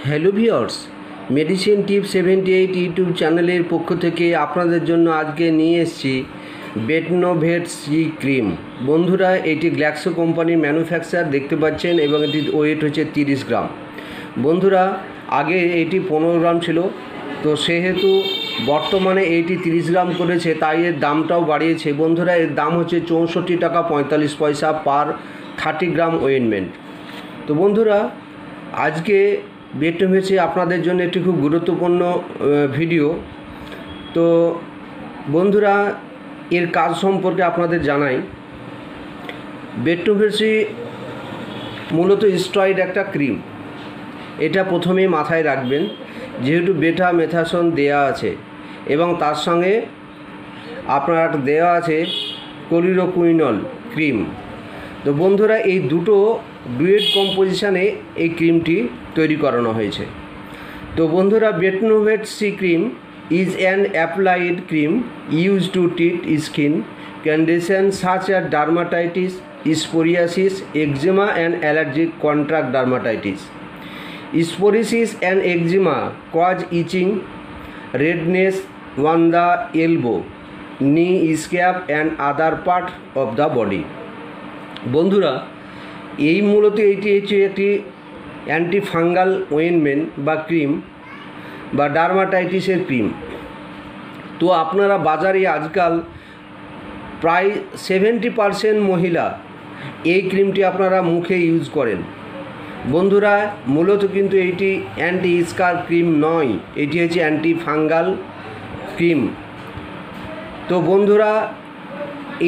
Hello viewers, medicine টিপ 78 YouTube চ্যানেলের পক্ষ থেকে আপনাদের জন্য আজকে নিয়ে এসেছি বেটনোভেট সি ক্রিম। বন্ধুরা, এটি গ্ল্যাক্সো কোম্পানির ম্যানুফ্যাকচার দেখতে পাচ্ছেন এবং এটির ওয়েট হচ্ছে 30 গ্রাম। বন্ধুরা, আগে এটি 15 গ্রাম ছিল, তো সেহেতু বর্তমানে এইটি 30 গ্রাম করেছে, তাই এর দামটাও বাড়িয়েছে। বন্ধুরা, এর দাম হচ্ছে 64 টাকা 45 পয়সা পার 30 গ্রাম ওয়েনমেন্ট। তো বন্ধুরা, আজকে বেটনোভেট আপনাদের জন্য একটি খুব গুরুত্বপূর্ণ ভিডিও। তো বন্ধুরা, এর কাজ সম্পর্কে আপনাদের জানাই। বেটনোভেট মূলত স্টেরয়েড একটা ক্রিম। এটা প্রথমেই মাথায় রাখবেন, যেহেতু বেটা মেথাসন দেয়া আছে এবং তার সঙ্গে আপনার দেওয়া আছে ক্লোরোকুইনল ক্রিম। তো বন্ধুরা, এই দুটো ডুয়েট কম্পোজিশানে এই ক্রিমটি তৈরি করানো হয়েছে। তো বন্ধুরা, Betnovate C cream is an applied cream use to treat skin condition such as dermatitis, psoriasis, eczema and allergic contract dermatitis. Psoriasis and eczema cause itching, redness on the elbow, knee, scalp and other part of the body. বন্ধুরা, এই মূলত এটি হচ্ছে একটি antifungal ointment বা cream বা ডার্মাটাইটিসের cream. তো আপনারা বাজারে আজকাল প্রায় 70% মহিলা এই ক্রিমটি আপনারা মুখে ইউজ করেন। বন্ধুরা, মূলত কিন্তু এটি অ্যান্টি স্কার ক্রিম নয়, এটি হচ্ছে অ্যান্টি ফাঙ্গাল ক্রিম। তো বন্ধুরা,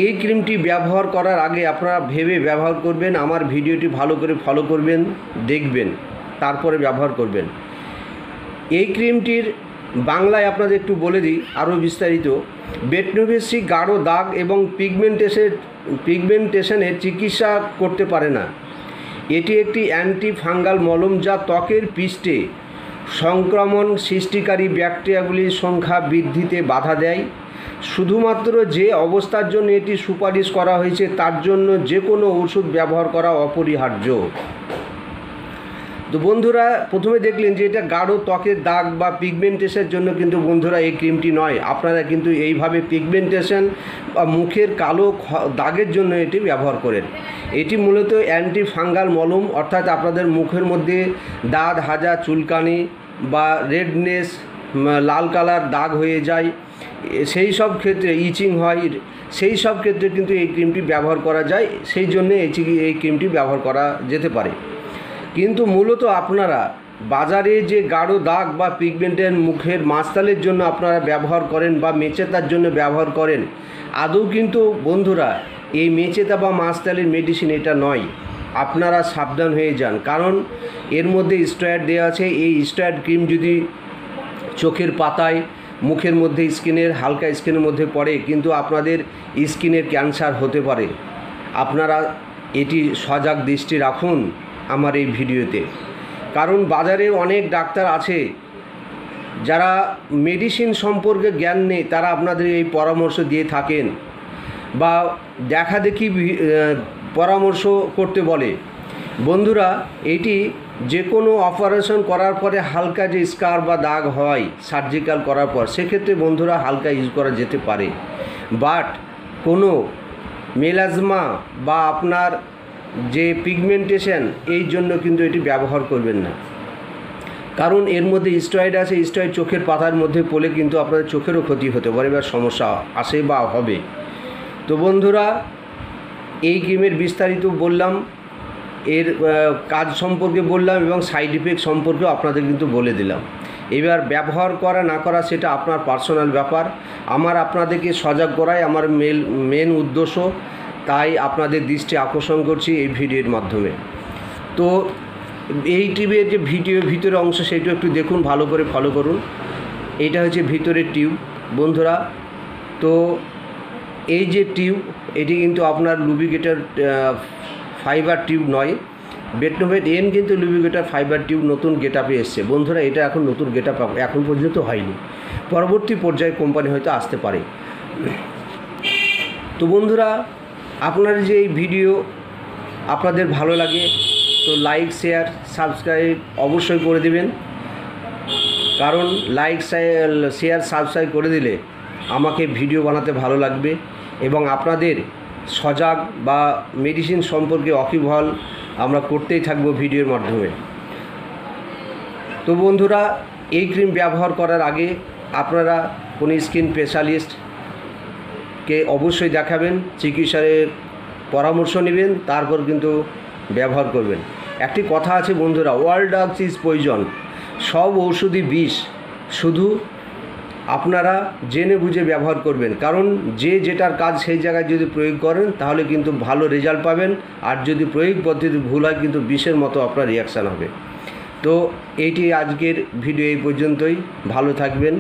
এই ক্রিমটি ব্যবহার করার আগে আপনারা ভেবে ব্যবহার করবেন। আমার ভিডিওটি ভালো করে ফলো করবেন, দেখবেন, তারপরে ব্যবহার করবেন। এই ক্রিমটির বাংলায় আপনাদের একটু বলে দিই আরও বিস্তারিত। বেটনোভেট সি গাঢ় দাগ এবং পিগমেন্টেশনের চিকিৎসা করতে পারে না। এটি একটি অ্যান্টি ফাঙ্গাল মলম যা ত্বকের পৃষ্ঠে সংক্রমণ সৃষ্টিকারী ব্যাকটেরিয়াগুলির সংখ্যা বৃদ্ধিতে বাধা দেয়। শুধুমাত্র যে অবস্থার জন্য এটি সুপারিশ করা হয়েছে তার জন্য যে কোনো ওষুধ ব্যবহার করা অপরিহার্য। তো বন্ধুরা, প্রথমে দেখলেন যে এটা গাঢ় ত্বকের দাগ বা পিগমেন্টেশনের জন্য কিন্তু বন্ধুরা এই ক্রিমটি নয়। আপনারা কিন্তু এইভাবে পিগমেন্টেশন বা মুখের কালো দাগের জন্য এটি ব্যবহার করেন। এটি মূলত অ্যান্টি ফাঙ্গাল মলম, অর্থাৎ আপনাদের মুখের মধ্যে দাঁত হাজা, চুলকানি বা রেডনেস, লাল কালার দাগ হয়ে যায়, সেই সব ক্ষেত্রে ইচিং হয়, সেই সব ক্ষেত্রে কিন্তু এই ক্রিমটি ব্যবহার করা যায়। সেই জন্যে এই ক্রিমটি ব্যবহার করা যেতে পারে। কিন্তু মূলত আপনারা বাজারে যে গাঢ় দাগ বা পিগমেন্টের মুখের মাছতালের জন্য আপনারা ব্যবহার করেন বা মেচেতার জন্য ব্যবহার করেন, আদৌ কিন্তু বন্ধুরা এই মেচেতা বা মাছতালের মেডিসিন এটা নয়। আপনারা সাবধান হয়ে যান, কারণ এর মধ্যে স্টেরয়েড দেওয়া আছে। এই স্টেরয়েড ক্রিম যদি চোখের পাতায়, মুখের মধ্যে, হালকা স্কিনের মধ্যে পড়ে, কিন্তু আপনাদের স্কিনের ক্যান্সার হতে পারে। আপনারা এটি সজাগ দৃষ্টি রাখুন আমার এই ভিডিওতে। কারণ বাজারে অনেক ডাক্তার আছে যারা মেডিসিন সম্পর্কে জ্ঞান নেই, তারা আপনাদের এই পরামর্শ দিয়ে থাকেন বা দেখাদেখি পরামর্শ করতে বলে। বন্ধুরা, এটি যে কোনো অপারেশন করার পরে হালকা যে স্কার বা দাগ হয় সার্জিক্যাল করার পর, সেক্ষেত্রে বন্ধুরা হালকা ইউজ করা যেতে পারে। বাট কোনো মেলাজমা বা আপনার যে পিগমেন্টেশন, এই জন্য কিন্তু এটি ব্যবহার করবেন না। কারণ এর মধ্যে স্টেরয়েড আছে। স্টেরয়েড চোখের পাতার মধ্যে পড়লে কিন্তু আপনাদের চোখেরও ক্ষতি হতে পারে বা সমস্যা আসে বা হবে। তো বন্ধুরা, এই ক্রিমের বিস্তারিত বললাম, এর কাজ সম্পর্কে বললাম এবং সাইড ইফেক্ট সম্পর্কেও আপনাদের কিন্তু বলে দিলাম। এবার ব্যবহার করা না করা সেটা আপনার পার্সোনাল ব্যাপার। আমার আপনাদেরকে সজাগ করাই আমার মেন উদ্দেশ্য, তাই আপনাদের দৃষ্টি আকর্ষণ করছি এই ভিডিওর মাধ্যমে। তো এই টিউবের যে ভিতরের অংশ সেইটা একটু দেখুন, ভালো করে ফলো করুন। এইটা হচ্ছে ভিতরের টিউব বন্ধুরা। তো এই যে টিউব, এটি কিন্তু আপনার লুব্রিকেটর ফাইবার টিউব নয়। বেটনোভেট এন কিন্তু লুব্রিকেটর ফাইবার টিউব নতুন গেটআপে এসছে বন্ধুরা। এটা এখন নতুন গেটআপ এখন পর্যন্ত হয়নি, পরবর্তী পর্যায়ে কোম্পানি হয়তো আসতে পারে। তো বন্ধুরা, আপনার যে এই ভিডিও আপনাদের ভালো লাগে তো লাইক শেয়ার সাবস্ক্রাইব অবশ্যই করে দিবেন, কারণ লাইক শেয়ার সাবস্ক্রাইব করে দিলে আমাকে ভিডিও বানাতে ভালো লাগবে এবং আপনাদের সজাগ বা মেডিসিন সম্পর্কে ওয়াকিবহাল আমরা করতেই থাকবো ভিডিওর মাধ্যমে। তো বন্ধুরা, এই ক্রিম ব্যবহার করার আগে আপনারা কোনো স্কিন স্পেশালিস্টকে অবশ্যই দেখাবেন, চিকিৎসকের পরামর্শ নেবেন, তারপর কিন্তু ব্যবহার করবেন। একটি কথা আছে বন্ধুরা, অল ড্রাগস ইজ পয়জন, সব ঔষধি বিষ, শুধু আপনারা জেনে বুঝে ব্যবহার করবেন, কারণ যে যেটার কাজ সেই জায়গায় যদি প্রয়োগ করেন তাহলে কিন্তু ভালো রেজাল্ট পাবেন, আর যদি প্রয়োগ পদ্ধতি ভুল হয় কিন্তু বিষের মতো আপনার রিয়াকশান হবে। তো এইটি আজকের ভিডিও এই পর্যন্তই। ভালো থাকবেন।